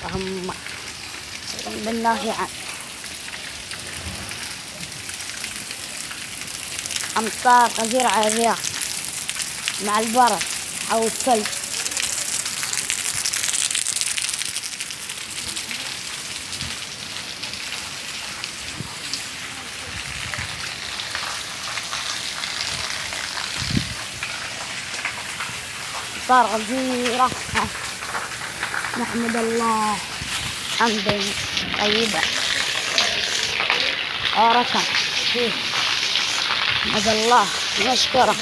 اللهم بالله عن أمطار غزيرة على الرياض مع البرد أو الثلج. أمطار غزيرة، نحمد الله حمدا طيبا باركا فيه، نحمد الله نشكره.